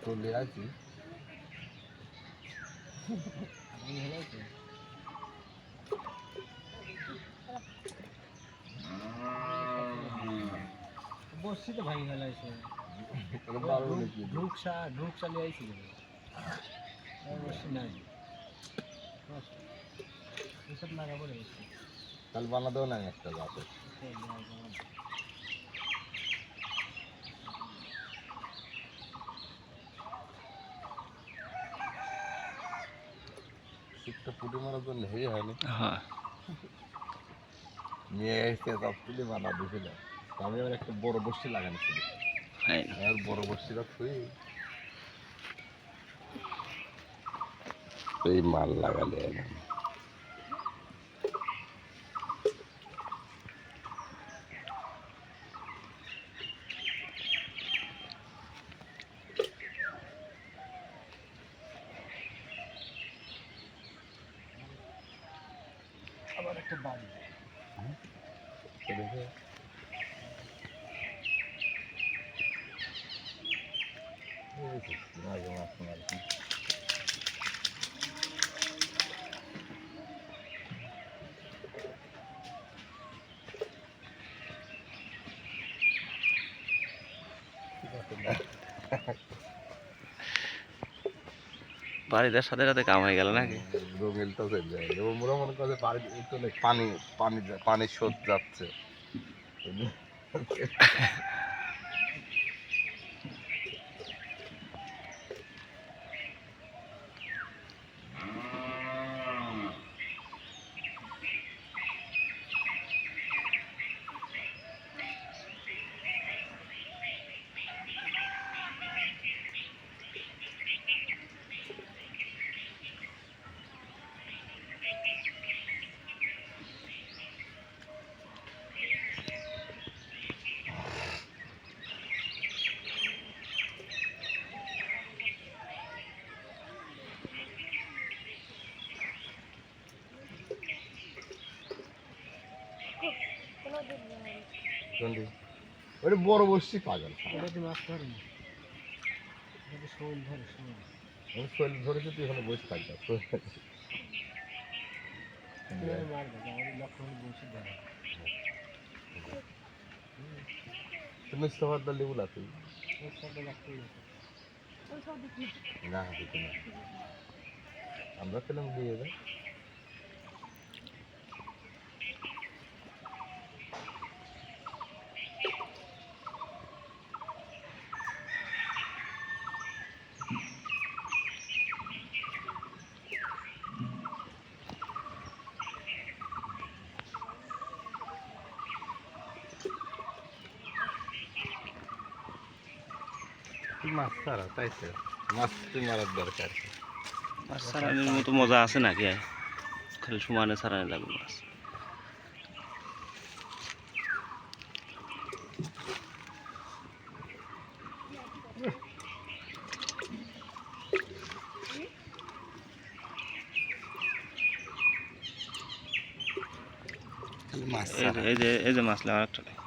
চলে আসি বসছি তো ভাই ফেলাইছে ঢুক চালিয়ে আইছিল বসছি নাই এসব লাগা পড়ে গেছে কাল বানাতেও নাই একটা রাতে শীতটা পুটি মারার জন্য হেয়ে হয়নি হ্যাঁ নিয়ে এসে সব তুলে বানা দিয়েছিল আমি আবার একটা বড় বসি লাগানো ছিল আর বড় বসিটা থুই এই মাল লাগালে আবার একটা বাড়ি বাড়িটার সাথে সাথে কাম হয়ে গেল নাকি রঙিল তো চলে যায় ওরা মনে করে বাড়ি চলে পানির স্রোত যাচ্ছে ওটা বড় বসছি পাগল মাছ ধরে না শোল ধরে শোল ধরেছে তুই এখানে বসে থাকবে তুমি সবার দল লেবু লাতে না দিতে না আমরা পেলাম দিয়ে দেয় মাছ ছাড়া তাই তো মাছ মারার দরকার মাছ ছাড়ানোর মতো মজা আছে নাকি খালি সমানে ছাড়ানো লাগবে মাছ এই যে মাছ লাগা একটা